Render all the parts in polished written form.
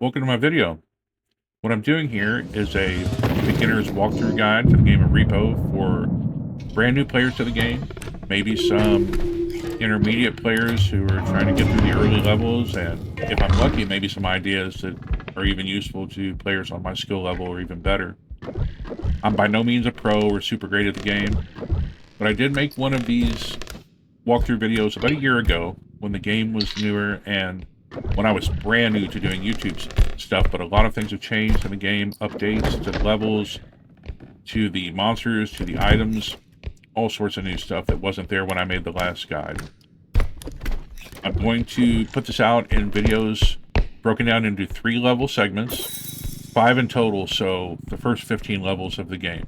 welcome to my video. What I'm doing here is a beginner's walkthrough guide to the game of R.E.P.O for brand new players to the game, maybe some intermediate players who are trying to get through the early levels, and if I'm lucky, maybe some ideas that are even useful to players on my skill level or even better. I'm by no means a pro or super great at the game, but I did make one of these walkthrough videos about a year ago when the game was newer and when I was brand new to doing YouTube stuff, but a lot of things have changed in the game, updates to the levels, to the monsters, to the items, all sorts of new stuff that wasn't there when I made the last guide. I'm going to put this out in videos broken down into 3 level segments, 5 in total, so the first 15 levels of the game.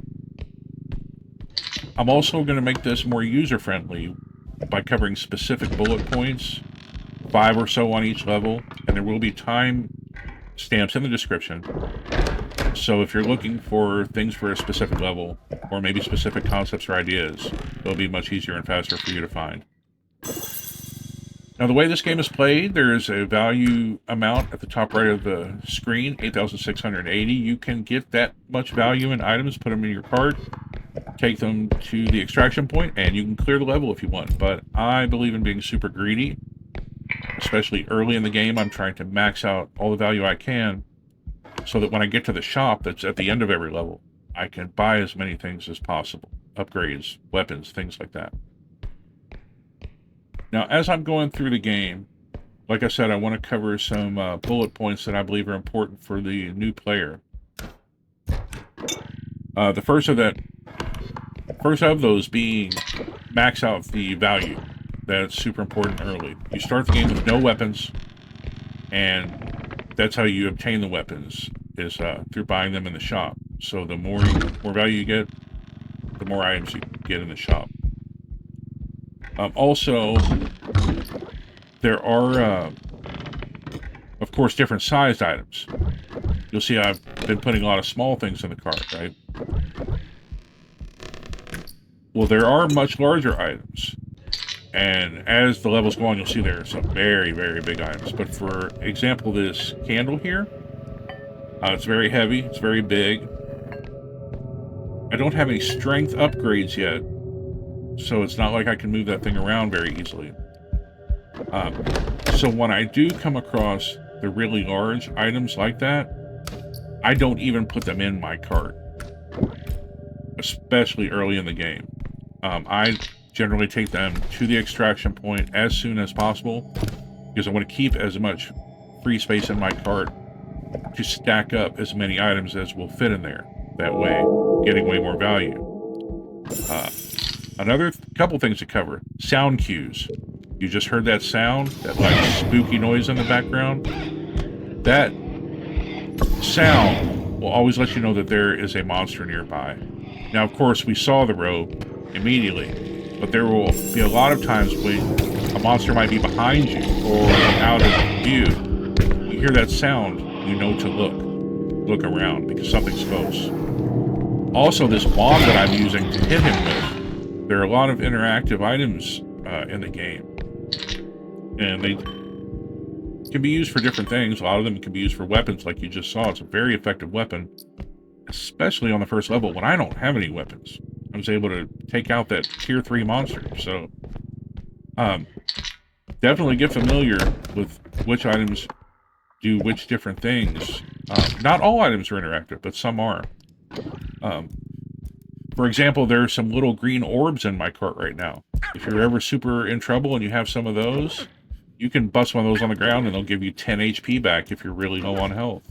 I'm also going to make this more user-friendly by covering specific bullet points, 5 or so on each level, and there will be time stamps in the description. So if you're looking for things for a specific level, or maybe specific concepts or ideas, it'll be much easier and faster for you to find. Now, the way this game is played, there's a value amount at the top right of the screen, 8,680. You can get that much value in items, put them in your cart, take them to the extraction point, and you can clear the level if you want. But I believe in being super greedy. Especially early in the game, I'm trying to max out all the value I can so that when I get to the shop that's at the end of every level, I can buy as many things as possible. Upgrades, weapons, things like that. Now, as I'm going through the game, like I said, I want to cover some bullet points that I believe are important for the new player. The first of those being max out the value. That's super important early. You start the game with no weapons, and that's how you obtain the weapons, is through buying them in the shop. So the more value you get, the more items you get in the shop. Also, there are, of course, different sized items. You'll see I've been putting a lot of small things in the cart, right? Well, there are much larger items. And as the levels go on, you'll see there are some very, very big items. But for example, this candle here, it's very heavy, it's very big. I don't have any strength upgrades yet, so it's not like I can move that thing around very easily. So when I do come across the really large items like that, I don't even put them in my cart, especially early in the game. I generally take them to the extraction point as soon as possible because I want to keep as much free space in my cart to stack up as many items as will fit in there. That way, getting way more value. Another couple things to cover. Sound cues. You just heard that sound, that like spooky noise in the background. That sound will always let you know that there is a monster nearby. Now, of course, we saw the rope immediately, but there will be a lot of times when a monster might be behind you or out of view. You hear that sound, you know to look around because something's close. Also, this wand that I'm using to hit him with, there are a lot of interactive items in the game, and they can be used for different things. A lot of them can be used for weapons, like you just saw. It's a very effective weapon, especially on the first level when I don't have any weapons. I was able to take out that tier 3 monster. So definitely get familiar with which items do which different things. Not all items are interactive, but some are. For example, there are some little green orbs in my cart right now. If you're ever super in trouble and you have some of those, you can bust one of those on the ground and they'll give you 10 HP back if you're really low on health.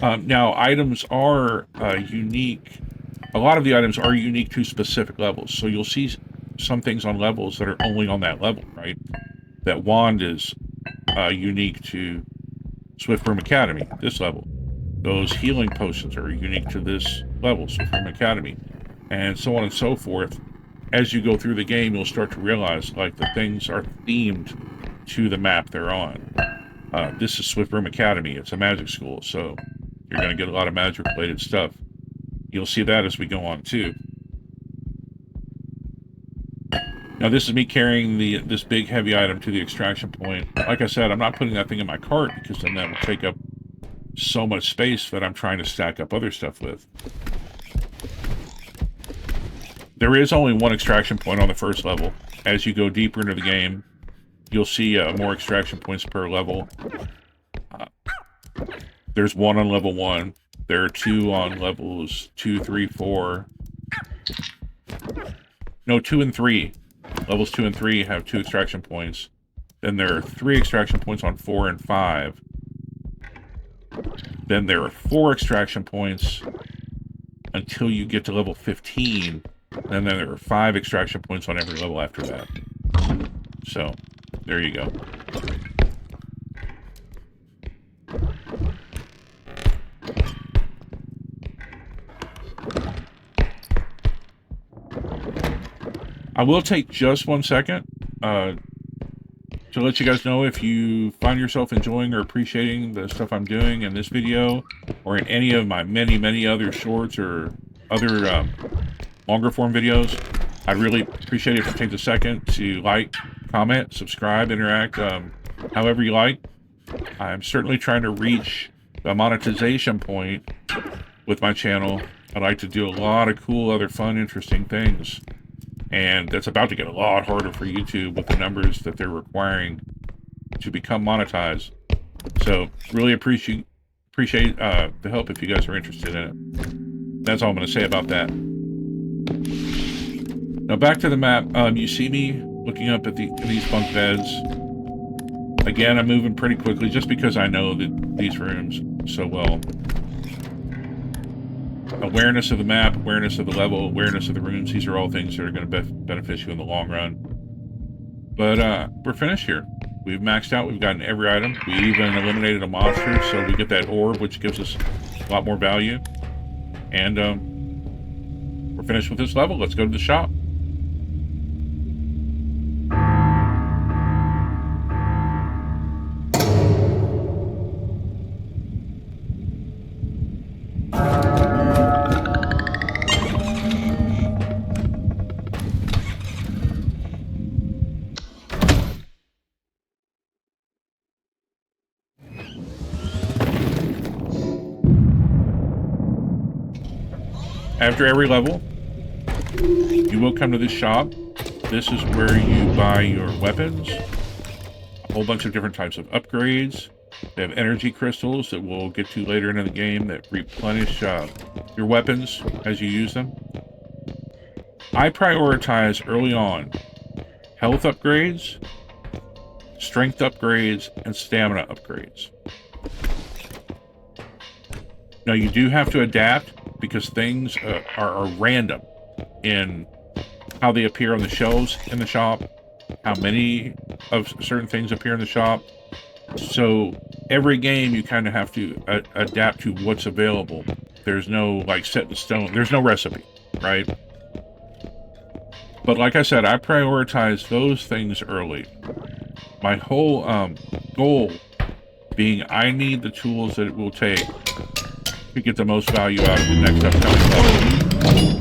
Now, items are unique. A lot of the items are unique to specific levels, so you'll see some things on levels that are only on that level, right? That wand is unique to Swift Room Academy, this level. Those healing potions are unique to this level, Swift Room Academy, and so on and so forth. As you go through the game, you'll start to realize, like, the things are themed to the map they're on. This is Swift Room Academy. It's a magic school, so you're going to get a lot of magic-related stuff. You'll see that as we go on, too. Now, this is me carrying this big, heavy item to the extraction point. Like I said, I'm not putting that thing in my cart because then that would take up so much space that I'm trying to stack up other stuff with. There is only one extraction point on the first level. As you go deeper into the game, you'll see more extraction points per level. There's one on level 1. There are 2 on levels 2, 3, 4. No, 2 and 3. Levels 2 and 3 have 2 extraction points. Then there are 3 extraction points on 4 and 5. Then there are 4 extraction points until you get to level 15. And then there are 5 extraction points on every level after that. So, there you go. I will take just 1 second to let you guys know if you find yourself enjoying or appreciating the stuff I'm doing in this video or in any of my many other shorts or other longer form videos. I'd really appreciate it if you take a second to like, comment, subscribe, interact, however you like. I'm certainly trying to reach the monetization point with my channel. I'd like to do a lot of cool, other fun, interesting things. And that's about to get a lot harder for YouTube with the numbers that they're requiring to become monetized. So, really appreciate the help if you guys are interested in it. That's all I'm going to say about that. Now back to the map. You see me looking up at these bunk beds. Again, I'm moving pretty quickly just because I know these rooms so well. Awareness of the map, awareness of the level, awareness of the rooms. These are all things that are going to benefit you in the long run. But we're finished here. We've maxed out. We've gotten every item. We even eliminated a monster, so we get that orb, which gives us a lot more value. And we're finished with this level. Let's go to the shop. After every level, you will come to this shop. This is where you buy your weapons, a whole bunch of different types of upgrades. They have energy crystals that we'll get to later into the game that replenish your weapons as you use them. I prioritize early on health upgrades, strength upgrades, and stamina upgrades. Now you do have to adapt because things are random in how they appear on the shelves in the shop, how many of certain things appear in the shop. So every game you kind of have to adapt to what's available. There's no like set in stone. There's no recipe, right? But like I said, I prioritize those things early. My whole goal being I need the tools that it will take to get the most value out of the next upcoming level.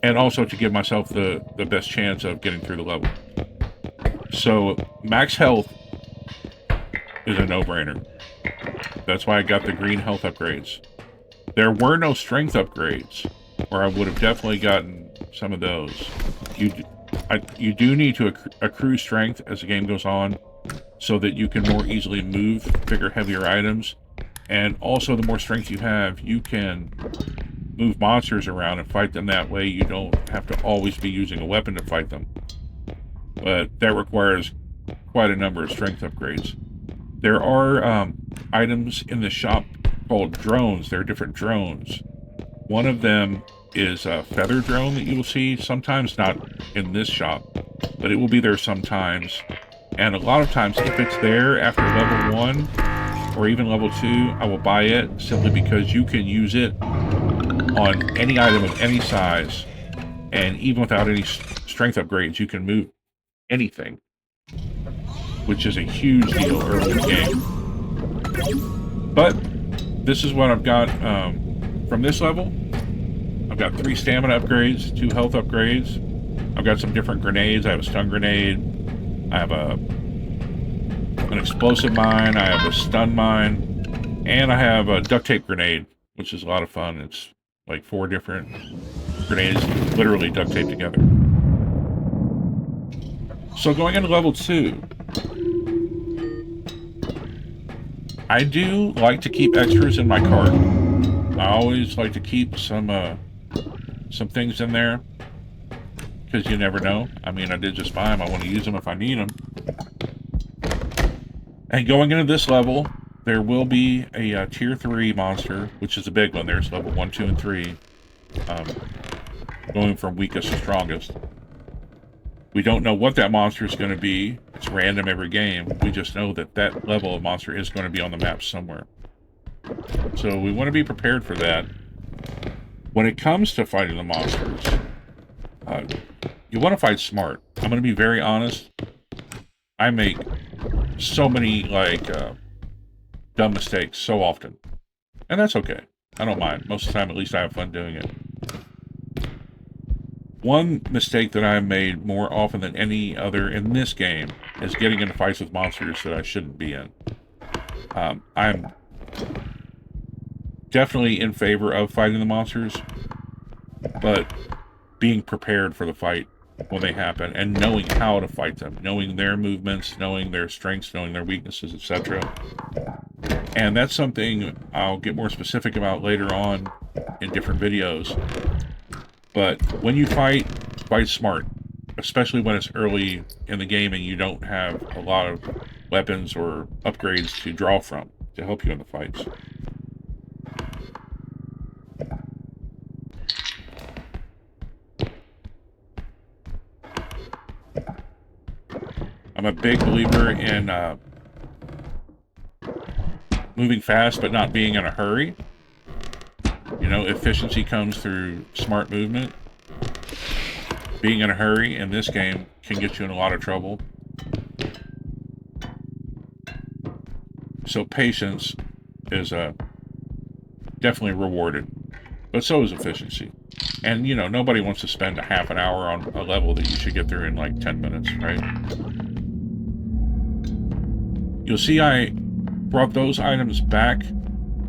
And also to give myself the best chance of getting through the level. So, max health is a no-brainer. That's why I got the green health upgrades. There were no strength upgrades, or I would have definitely gotten some of those. You do need to accrue strength as the game goes on, so that you can more easily move bigger, heavier items. And also, the more strength you have, you can move monsters around and fight them that way. You don't have to always be using a weapon to fight them. But that requires quite a number of strength upgrades. There are items in the shop called drones. There are different drones. One of them is a feather drone that you will see. Sometimes not in this shop, but it will be there sometimes. And a lot of times, if it's there after level 1, or even level 2, I will buy it simply because you can use it on any item of any size, and even without any strength upgrades, you can move anything, which is a huge deal early in the game. But this is what I've got from this level. I've got 3 stamina upgrades, 2 health upgrades. I've got some different grenades. I have a stun grenade. I have an explosive mine. I have a stun mine. And I have a duct tape grenade, which is a lot of fun. It's like 4 different grenades literally duct taped together. So going into level 2, I do like to keep extras in my cart. I always like to keep some things in there, because you never know. I mean, I did just fine. I want to use them if I need them. And going into this level, there will be a tier 3 monster, which is a big one. There's level 1, 2, and 3. Going from weakest to strongest. We don't know what that monster is going to be. It's random every game. We just know that that level of monster is going to be on the map somewhere. So we want to be prepared for that. When it comes to fighting the monsters, you want to fight smart. I'm going to be very honest. I make so many, dumb mistakes so often. And that's okay. I don't mind. Most of the time, at least I have fun doing it. One mistake that I've made more often than any other in this game is getting into fights with monsters that I shouldn't be in. I'm definitely in favor of fighting the monsters, but being prepared for the fight when they happen and knowing how to fight them, knowing their movements, knowing their strengths, knowing their weaknesses, etc. And that's something I'll get more specific about later on in different videos. But when you fight smart, especially when it's early in the game and you don't have a lot of weapons or upgrades to draw from to help you in the fights. I'm a big believer in moving fast but not being in a hurry. You know, efficiency comes through smart movement. Being in a hurry in this game can get you in a lot of trouble. So patience is definitely rewarded, but so is efficiency. And, you know, nobody wants to spend a half an hour on a level that you should get through in like 10 minutes, right? You'll see I brought those items back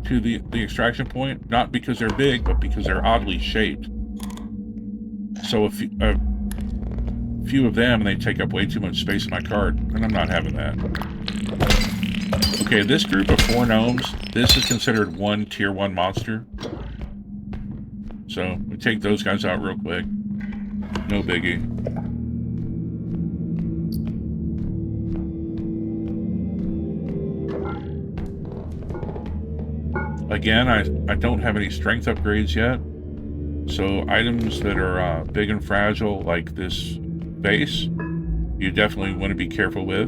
to the extraction point, not because they're big, but because they're oddly shaped. So a few of them, and they take up way too much space in my cart, and I'm not having that. Okay, this group of 4 gnomes, this is considered one tier 1 monster. So we take those guys out real quick. No biggie. Again, I don't have any strength upgrades yet. So items that are big and fragile, like this vase, you definitely want to be careful with.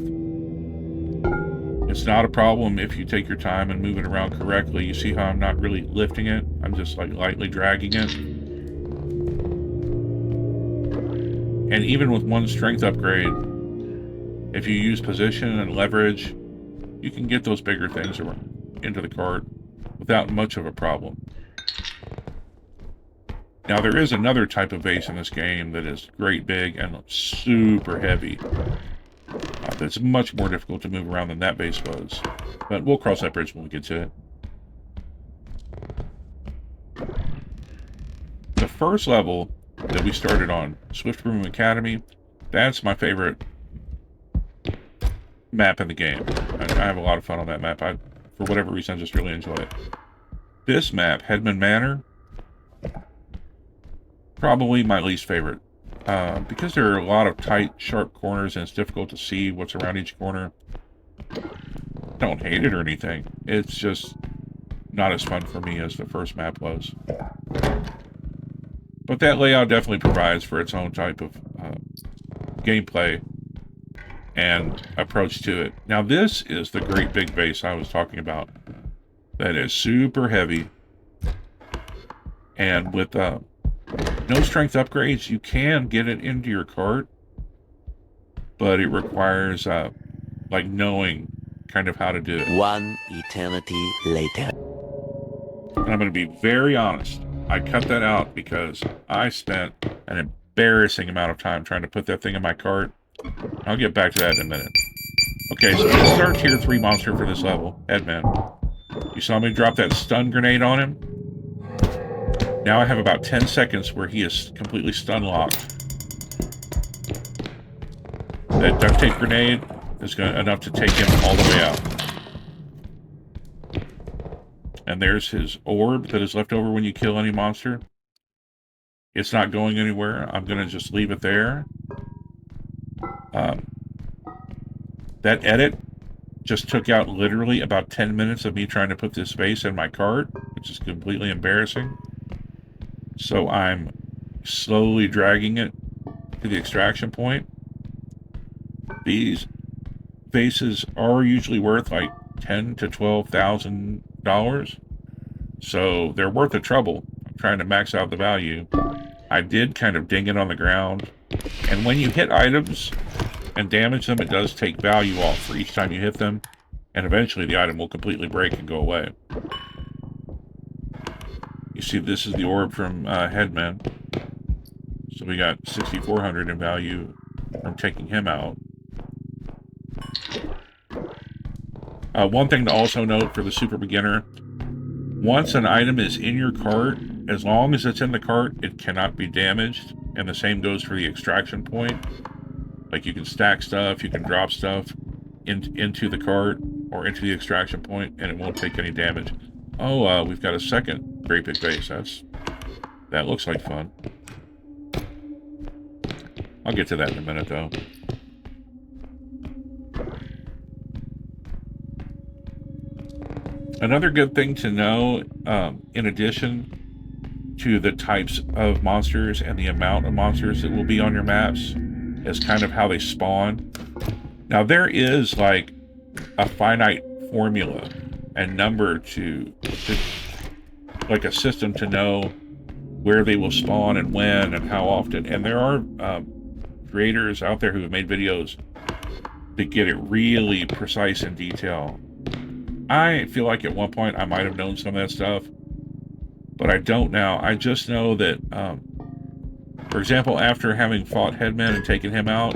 It's not a problem if you take your time and move it around correctly. You see how I'm not really lifting it? I'm just like lightly dragging it. And even with 1 strength upgrade, if you use position and leverage, you can get those bigger things into the cart without much of a problem. Now, there is another type of vase in this game that is great big and super heavy. That's much more difficult to move around than that vase was. But we'll cross that bridge when we get to it. The first level that we started on, Swift Broom Academy, that's my favorite map in the game. I have a lot of fun on that map. For whatever reason, I just really enjoy it. This map, Headman Manor, probably my least favorite. Because there are a lot of tight, sharp corners and it's difficult to see what's around each corner. Don't hate it or anything. It's just not as fun for me as the first map was. But that layout definitely provides for its own type of gameplay and approach to it. Now this is the great big vase I was talking about. That is super heavy. And with no strength upgrades, you can get it into your cart, but it requires like knowing kind of how to do it. 1 eternity later. And I'm going to be very honest. I cut that out because I spent an embarrassing amount of time trying to put that thing in my cart. I'll get back to that in a minute. Okay, so this is our tier 3 monster for this level, Headman. You saw me drop that stun grenade on him? Now I have about 10 seconds where he is completely stun locked. That duct tape grenade is enough to take him all the way out. And there's his orb that is left over when you kill any monster. It's not going anywhere. I'm going to just leave it there. That edit just took out literally about 10 minutes of me trying to put this vase in my cart, which is completely embarrassing. So I'm slowly dragging it to the extraction point. These vases are usually worth like $10,000 to $12,000, so they're worth the trouble. I'm trying to max out the value. I did kind of ding it on the ground, and when you hit items and damage them, it does take value off for each time you hit them, and eventually the item will completely break and go away. You see, this is the orb from Headman. So we got 6,400 in value from taking him out. One thing to also note for the super beginner, once an item is in your cart, as long as it's in the cart, it cannot be damaged. And the same goes for the extraction point. Like, you can stack stuff, you can drop stuff into the cart or into the extraction point, and it won't take any damage. Oh, we've got a second great big vase. That looks like fun. I'll get to that in a minute, though. Another good thing to know, in addition to the types of monsters and the amount of monsters that will be on your maps, is kind of how they spawn. Now, there is like a finite formula and number to like a system to know where they will spawn and when and how often. And there are creators out there who have made videos that get it really precise in detail. I feel like at one point I might have known some of that stuff, but I don't now. I just know that, for example, after having fought Headman and taken him out,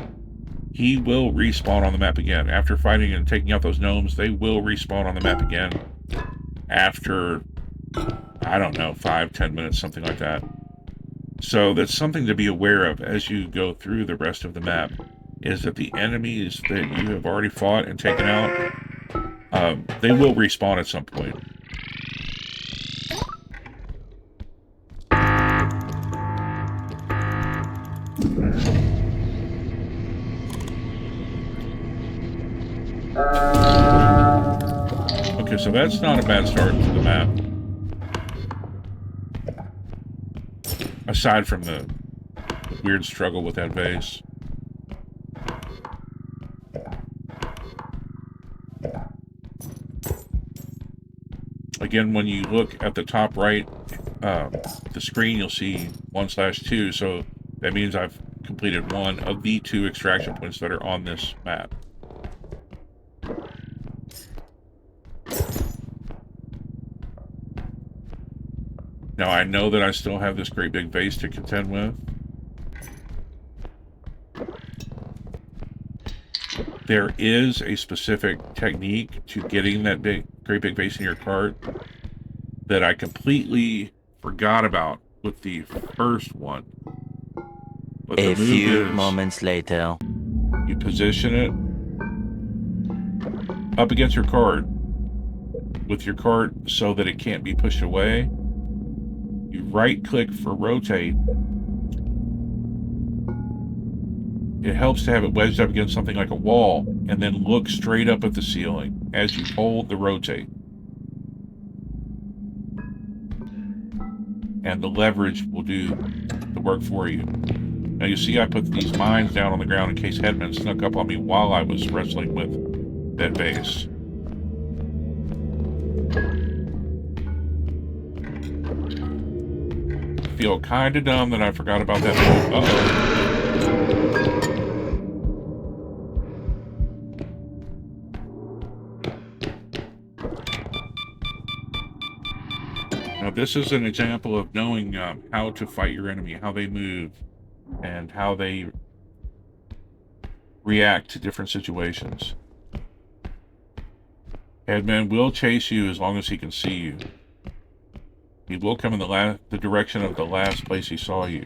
he will respawn on the map again. After fighting and taking out those gnomes, they will respawn on the map again after, I don't know, 5-10 minutes, something like that. So that's something to be aware of as you go through the rest of the map, is that the enemies that you have already fought and taken out, they will respawn at some point. Okay, so that's not a bad start to the map. Aside from the weird struggle with that vase. Again, when you look at the top right, the screen, you'll see 1/2, so that means I've completed one of the 2 extraction points that are on this map. Now, I know that I still have this great big vase to contend with. There is a specific technique to getting that great big vase in your cart that I completely forgot about with the first one. But A few moments later, you position it up against your cart with your cart so that it can't be pushed away. You right-click for rotate. It helps to have it wedged up against something like a wall, and then look straight up at the ceiling as you hold the rotate. And the leverage will do the work for you. Now you see I put these mines down on the ground in case Headman snuck up on me while I was wrestling with that vase. I feel kinda dumb that I forgot about that move. Uh-oh. Now, this is an example of knowing how to fight your enemy, how they move, and how they react to different situations. Headman will chase you as long as he can see you. He will come in the direction of the last place he saw you.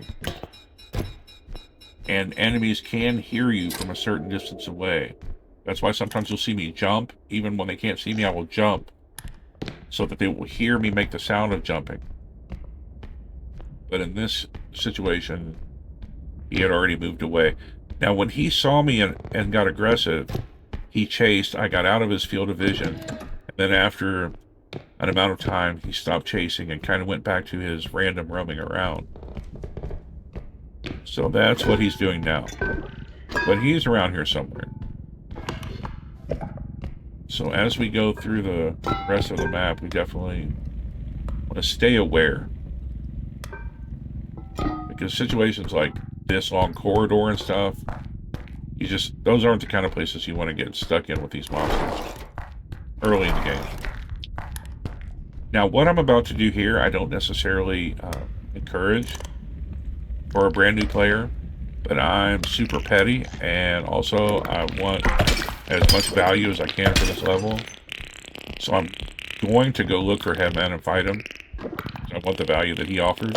And enemies can hear you from a certain distance away. That's why sometimes you'll see me jump. Even when they can't see me, I will jump, so that they will hear me make the sound of jumping. But in this situation, he had already moved away. Now, when he saw me and got aggressive, he chased. I got out of his field of vision. And then after an amount of time, he stopped chasing and kind of went back to his random roaming around. So that's what he's doing now. But he's around here somewhere. So as we go through the rest of the map, we definitely want to stay aware. Because situations like this long corridor and stuff, those aren't the kind of places you want to get stuck in with these monsters early in the game. Now, what I'm about to do here, I don't necessarily encourage for a brand new player, but I'm super petty, and also I want as much value as I can for this level. So I'm going to go look for Headman and fight him. I want the value that he offers.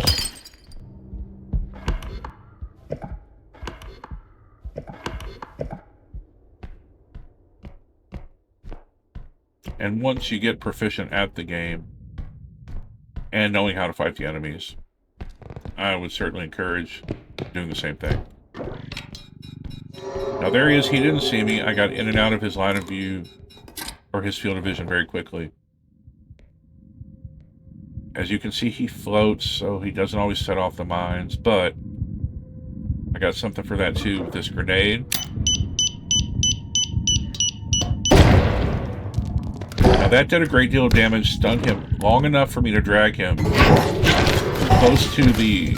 And once you get proficient at the game and knowing how to fight the enemies, I would certainly encourage doing the same thing. Now there he is. He didn't see me. I got in and out of his line of view, or his field of vision, very quickly. As you can see, he floats, so he doesn't always set off the mines, but I got something for that too with this grenade. Now that did a great deal of damage, stunned him long enough for me to drag him close to the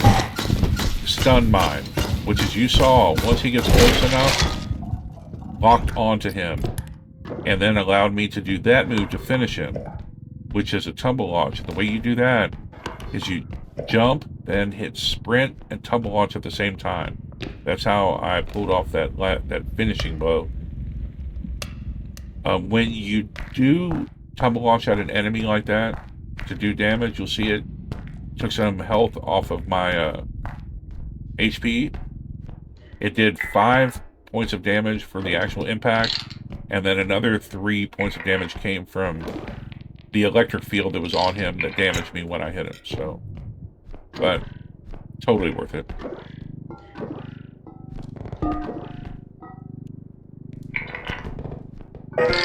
stun mine, which, as you saw, once he gets close enough, locked onto him, and then allowed me to do that move to finish him, which is a tumble launch. The way you do that is you jump, then hit sprint and tumble launch at the same time. That's how I pulled off that finishing blow. When you do tumble launch at an enemy like that to do damage, you'll see it took some health off of my HP. It did 5 points of damage for the actual impact, and then another 3 points of damage came from the electric field that was on him that damaged me when I hit him. So, but totally worth it.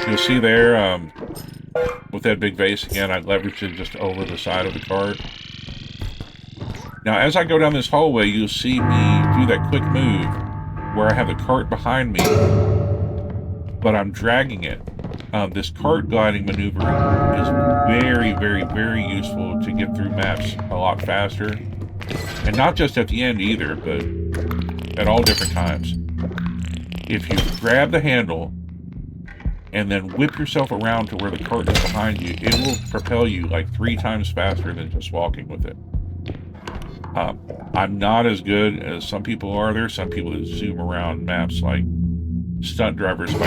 You'll see there, with that big vase, again, I leveraged it just over the side of the cart. Now, as I go down this hallway, you'll see me do that quick move where I have the cart behind me, but I'm dragging it. This cart gliding maneuver is very, very, very useful to get through maps a lot faster. And not just at the end either, but at all different times. If you grab the handle and then whip yourself around to where the cart is behind you, it will propel you like 3 times faster than just walking with it. I'm not as good as some people are. There's some people that zoom around maps like stunt drivers might do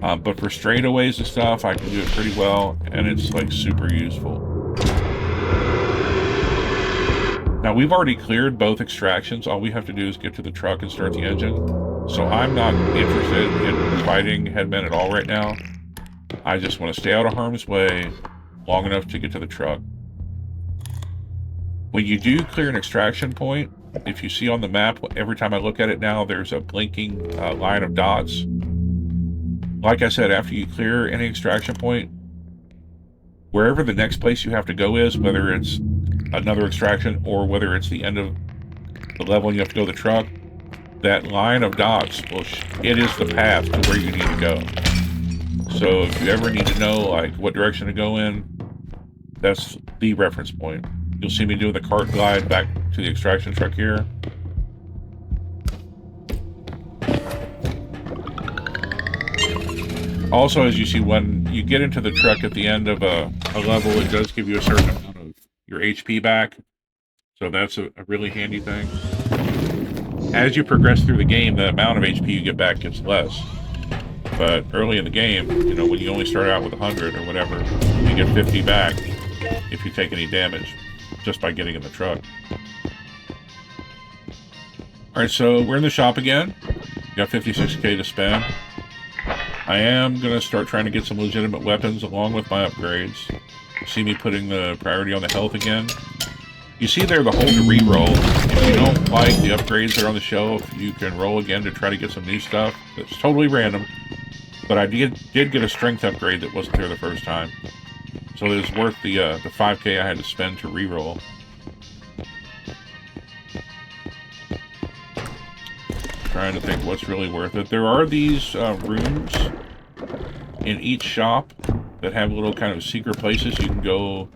that. But for straightaways and stuff, I can do it pretty well, and it's like super useful. Now, we've already cleared both extractions. All we have to do is get to the truck and start the engine. So I'm not interested in fighting Headman at all right now. I just want to stay out of harm's way long enough to get to the truck. When you do clear an extraction point, if you see on the map, every time I look at it now, there's a blinking line of dots. Like I said, after you clear any extraction point, wherever the next place you have to go is, whether it's another extraction or whether it's the end of the level and you have to go to the truck, that line of dots, it is the path to where you need to go. So if you ever need to know like what direction to go in, that's the reference point. You'll see me doing the cart glide back to the extraction truck here. Also, as you see, when you get into the truck at the end of a level, it does give you a certain amount of your HP back. So that's a really handy thing. As you progress through the game, the amount of HP you get back gets less. But early in the game, you know, when you only start out with 100 or whatever, you get 50 back if you take any damage just by getting in the truck. Alright, so we're in the shop again. Got 56k to spend. I am going to start trying to get some legitimate weapons along with my upgrades. You see me putting the priority on the health again. You see there the hold to re-roll. If you don't like the upgrades that are on the shelf, you can roll again to try to get some new stuff. It's totally random. But I did get a strength upgrade that wasn't there the first time. So it was worth the 5k I had to spend to re-roll. Trying to think what's really worth it. There are these rooms in each shop that have little kind of secret places you can go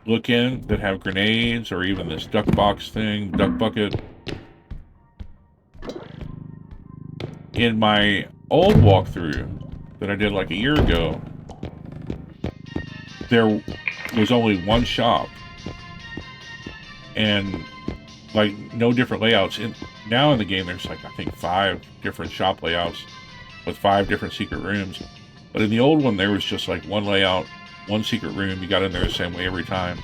look in that have grenades, or even this duck box thing, duck bucket. In my old walkthrough that I did like a year ago, there was only one shop and like no different layouts. Now in the game there's like I think 5 different shop layouts with 5 different secret rooms. But in the old one there was just like one layout, one secret room. You got in there the same way every time.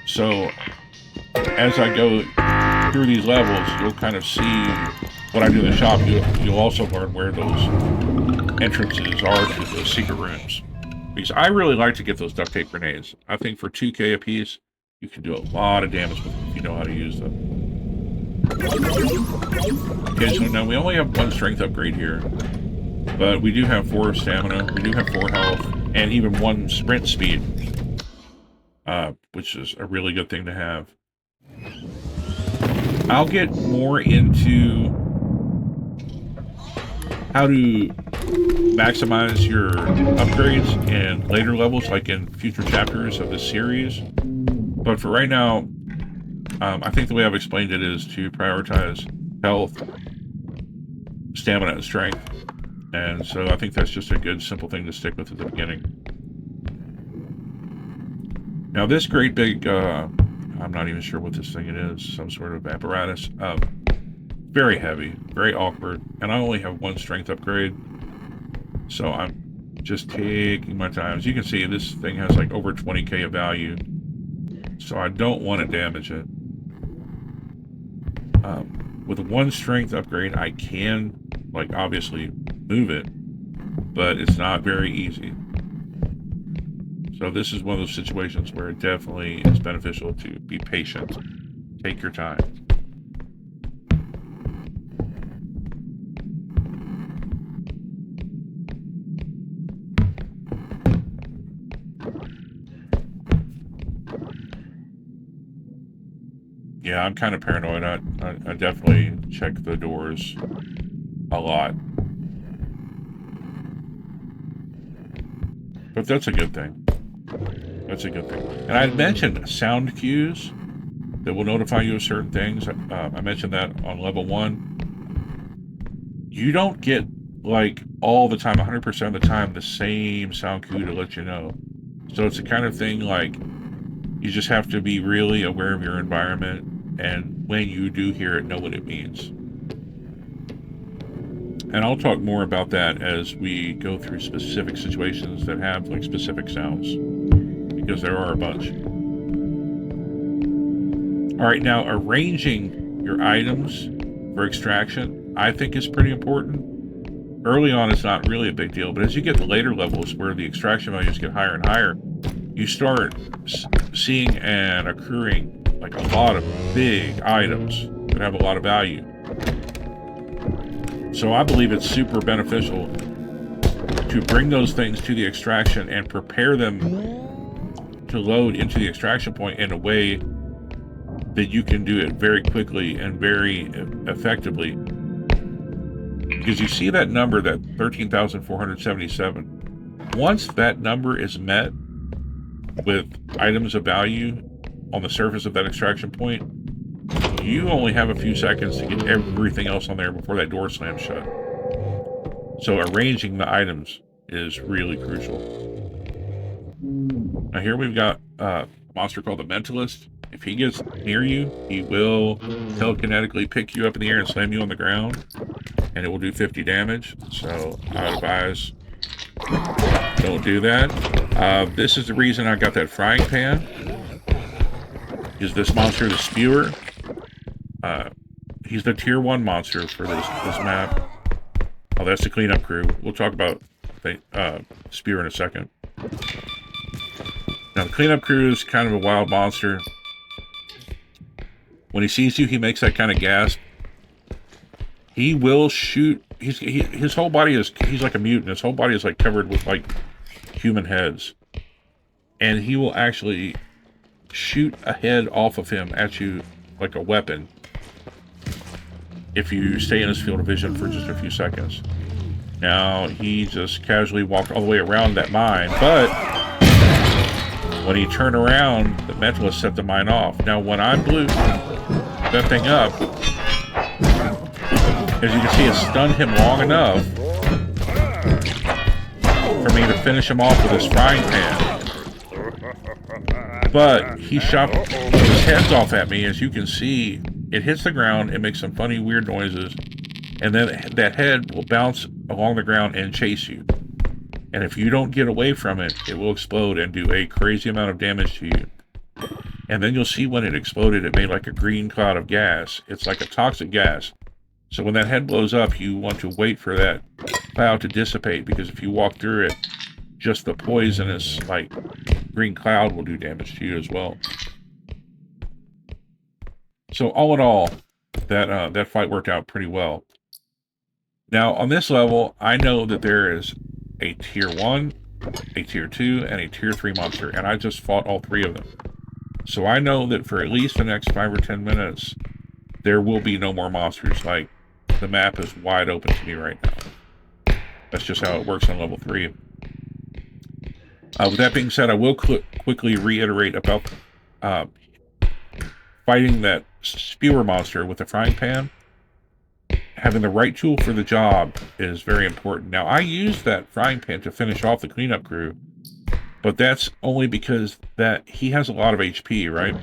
So as I go through these levels, you'll kind of see what I do in the shop. You'll also learn where those entrances are to those secret rooms. Because I really like to get those duct tape grenades. I think for 2k a piece, you can do a lot of damage with them if you know how to use them. Okay, so now we only have 1 strength upgrade here. But we do have 4 stamina, we do have 4 health, and even 1 sprint speed. Which is a really good thing to have. I'll get more into how to maximize your upgrades in later levels, like in future chapters of this series. But for right now, I think the way I've explained it is to prioritize health, stamina, and strength. And so I think that's just a good, simple thing to stick with at the beginning. Now this great big, I'm not even sure what this thing it is, some sort of apparatus. Very heavy, very awkward, and I only have 1 strength upgrade. So I'm just taking my time. As you can see, this thing has like over 20k of value. So I don't want to damage it. With 1 strength upgrade, I can, like, obviously move it, but it's not very easy. So this is one of those situations where it definitely is beneficial to be patient. Take your time. Yeah, I'm kind of paranoid. I definitely check the doors a lot. But that's a good thing. That's a good thing. And I mentioned sound cues that will notify you of certain things. I mentioned that on level 1. You don't get, like, all the time, 100% of the time, the same sound cue to let you know. So it's the kind of thing, like, you just have to be really aware of your environment, and when you do hear it, know what it means. And I'll talk more about that as we go through specific situations that have, like, specific sounds, because there are a bunch. Alright, now arranging your items for extraction, I think, is pretty important. Early on, it's not really a big deal, but as you get to later levels where the extraction values get higher and higher, you start seeing and accruing, like, a lot of big items that have a lot of value. So I believe it's super beneficial to bring those things to the extraction and prepare them to load into the extraction point in a way that you can do it very quickly and very effectively. Because you see that number, that 13,477. Once that number is met with items of value on the surface of that extraction point, you only have a few seconds to get everything else on there before that door slams shut. So arranging the items is really crucial. Now here we've got a monster called the Mentalist. If he gets near you, he will telekinetically pick you up in the air and slam you on the ground. and it will do 50 damage. So I would advise don't do that. This is the reason I got that frying pan. Is this monster the spewer? He's the tier 1 monster for this map. Oh, that's the cleanup crew. We'll talk about the spear in a second. Now, the cleanup crew is kind of a wild monster. When he sees you, he makes that kind of gasp. He will shoot. His whole body is... He's like a mutant. His whole body is like covered with like human heads. And he will actually shoot a head off of him at you like a weapon if you stay in his field of vision for just a few seconds. Now, he just casually walked all the way around that mine, but when he turned around, the mentalist set the mine off. Now, when I blew that thing up, as you can see, it stunned him long enough for me to finish him off with his frying pan. But he shot his heads off at me. As you can see, it hits the ground, it makes some funny, weird noises, and then that head will bounce along the ground and chase you. And if you don't get away from it, it will explode and do a crazy amount of damage to you. And then you'll see when it exploded, it made like a green cloud of gas. It's like a toxic gas. So when that head blows up, you want to wait for that cloud to dissipate, because if you walk through it, just the poisonous, like, green cloud will do damage to you as well. So all in all, that fight worked out pretty well. Now, on this level, I know that there is a tier 1, a tier 2, and a tier 3 monster, and I just fought all 3 of them. So I know that for at least the next 5 or 10 minutes, there will be no more monsters. Like, the map is wide open to me right now. That's just how it works on level 3. With that being said, I will quickly reiterate about fighting that spewer monster with the frying pan. Having the right tool for the job is very important. Now, I used that frying pan to finish off the cleanup crew, but that's only because that he has a lot of HP, right?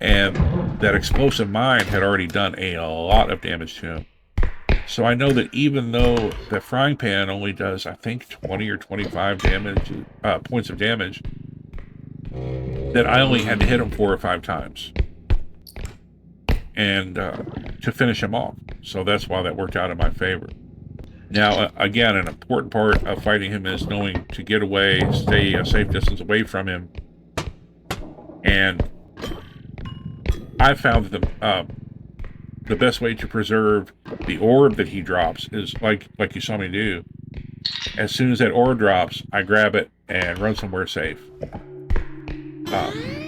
And that explosive mine had already done a lot of damage to him. So I know that even though the frying pan only does, I think, 20 or 25 points of damage, that I only had to hit him 4 or 5 times and to finish him off. So that's why that worked out in my favor. Now, again, an important part of fighting him is knowing to get away, stay a safe distance away from him. And I found that the best way to preserve the orb that he drops is like you saw me do. As soon as that orb drops, I grab it and run somewhere safe.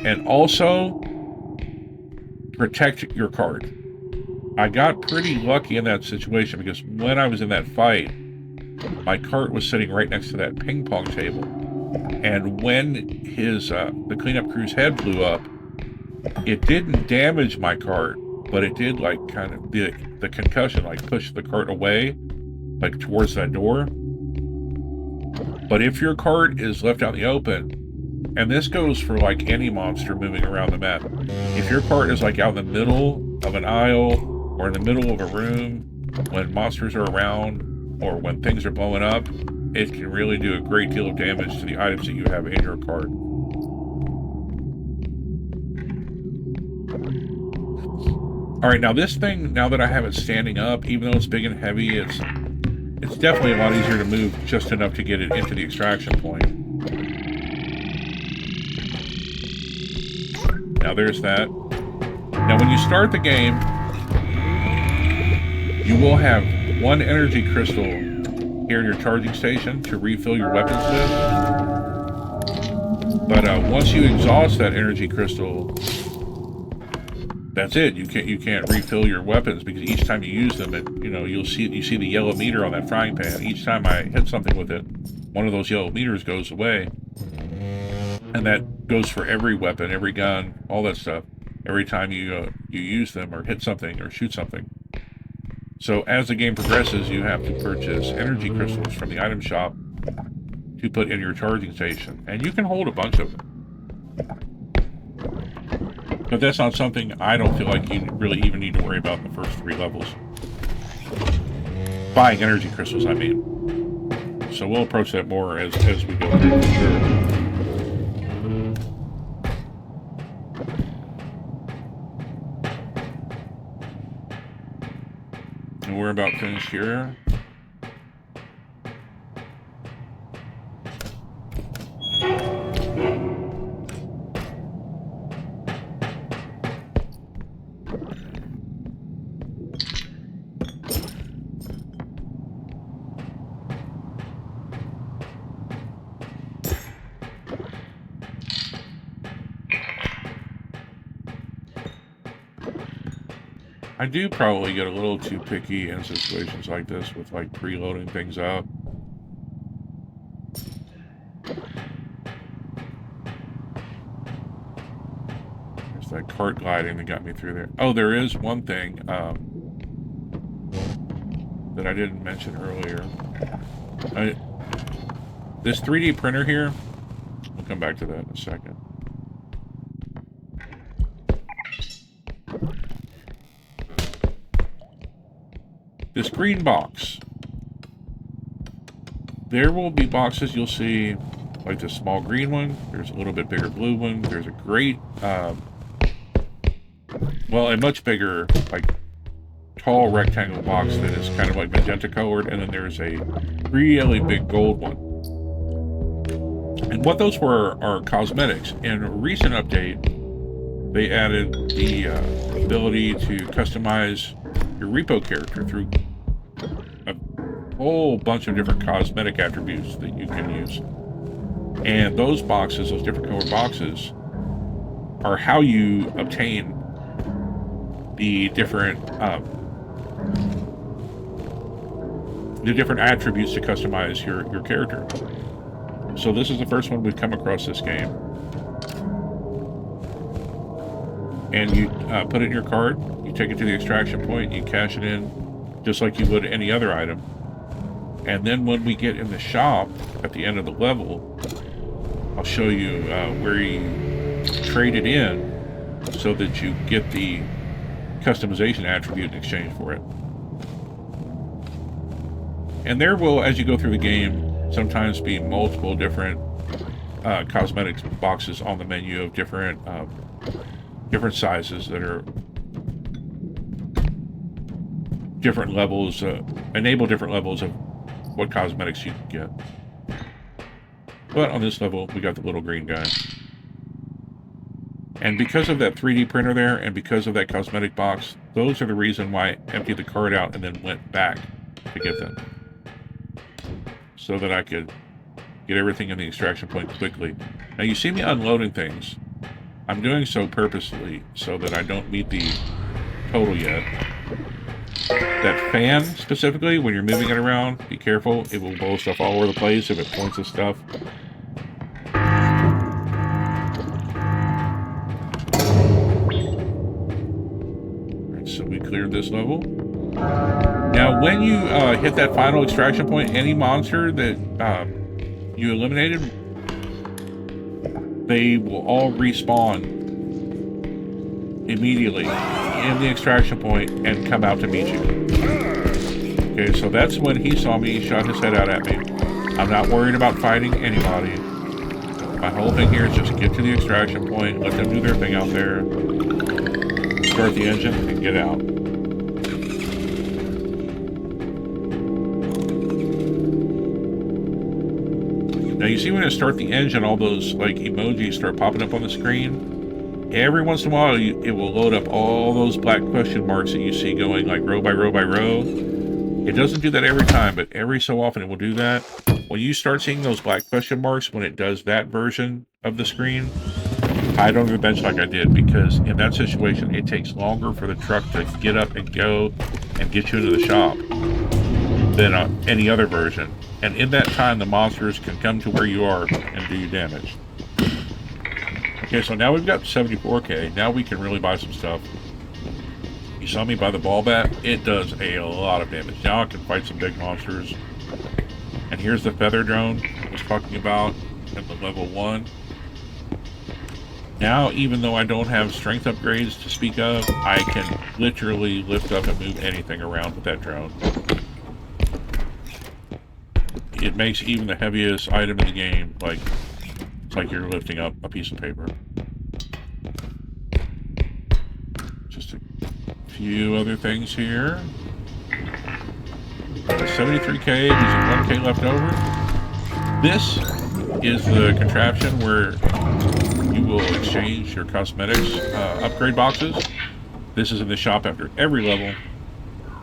And also, protect your cart. I got pretty lucky in that situation because when I was in that fight, my cart was sitting right next to that ping pong table. And when the cleanup crew's head blew up, it didn't damage my cart, but it did like kind of the concussion, like push the cart away, like towards that door. But if your cart is left out in the open, and this goes for like any monster moving around the map, if your cart is like out in the middle of an aisle or in the middle of a room when monsters are around or when things are blowing up, it can really do a great deal of damage to the items that you have in your cart. Alright, now this thing, now that I have it standing up, even though it's big and heavy, it's definitely a lot easier to move just enough to get it into the extraction point. Now there's that. Now when you start the game, you will have 1 energy crystal here in your charging station to refill your weapons with. But once you exhaust that energy crystal, that's it. You can't refill your weapons because each time you use them, you see the yellow meter on that frying pan. Each time I hit something with it, one of those yellow meters goes away, and that goes for every weapon, every gun, all that stuff. Every time you use them or hit something or shoot something. So as the game progresses, you have to purchase energy crystals from the item shop to put in your charging station, and you can hold a bunch of them. But that's not something I don't feel like you really even need to worry about in the first 3 levels. buying energy crystals, I mean. So we'll approach that more as we go through, for sure. And we're about finished here. I do probably get a little too picky in situations like this with like preloading things up. There's that cart gliding that got me through there. Oh, there is one thing that I didn't mention earlier. This 3D printer here, we'll come back to that in a second. This green box. There will be boxes you'll see, like this small green one. There's a little bit bigger blue one. There's a great, well, a much bigger, like, tall rectangle box that is kind of like magenta colored, and then there's a really big gold one. And what those were are cosmetics. In a recent update, they added the ability to customize your R.E.P.O character through a whole bunch of different cosmetic attributes that you can use. And those boxes, those different colored boxes, are how you obtain the different attributes to customize your character. So this is the first one we've come across this game. And you put it in your cart, you take it to the extraction point, you cash it in just like you would any other item. And then when we get in the shop at the end of the level, I'll show you where you trade it in so that you get the customization attribute in exchange for it. And there will, as you go through the game, sometimes be multiple different cosmetics boxes on the menu of different sizes that are different levels, enable different levels of what cosmetics you can get. But on this level, we got the little green guy. And because of that 3D printer there, and because of that cosmetic box, those are the reason why I emptied the cart out and then went back to get them. So that I could get everything in the extraction point quickly. Now you see me unloading things. I'm doing so purposely so that I don't meet the total yet. That fan, specifically, when you're moving it around, be careful. It will blow stuff all over the place if it points at stuff. Alright, so we cleared this level. Now, when you hit that final extraction point, any monster that you eliminated, they will all respawn immediately in the extraction point and come out to meet you. Okay, so that's when he saw me, he shot his head out at me. I'm not worried about fighting anybody. My whole thing here is just get to the extraction point, let them do their thing out there, start the engine, and get out. Now you see when I start the engine, all those like emojis start popping up on the screen. Every once in a while, it will load up all those black question marks that you see going like row by row by row. It doesn't do that every time, but every so often it will do that. When you start seeing those black question marks, when it does that version of the screen, hide on the bench like I did, because in that situation, it takes longer for the truck to get up and go and get you into the shop than any other version. And in that time, the monsters can come to where you are and do you damage. Okay, so now we've got 74k. Now we can really buy some stuff. You saw me buy the ball bat. It does a lot of damage. Now I can fight some big monsters. And here's the feather drone I was talking about in the level 1. Now, even though I don't have strength upgrades to speak of, I can literally lift up and move anything around with that drone. it makes even the heaviest item in the game, like, it's like you're lifting up a piece of paper. Just a few other things here. 73k, using 1k left over. This is the contraption where you will exchange your cosmetics upgrade boxes. This is in the shop after every level,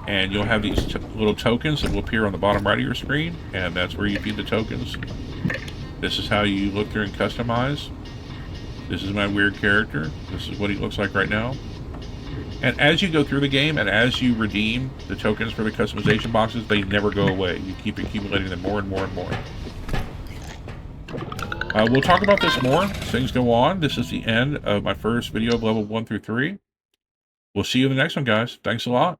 and you'll have these little tokens that will appear on the bottom right of your screen, and that's where you feed the tokens. This is how you look through and customize. This is my weird character. This is what he looks like right now. And as you go through the game and as you redeem the tokens for the customization boxes, they never go away. You keep accumulating them more and more and more. We'll talk about this more as things go on. This is the end of my first video of level 1 through 3. We'll see you in the next one, guys. Thanks a lot.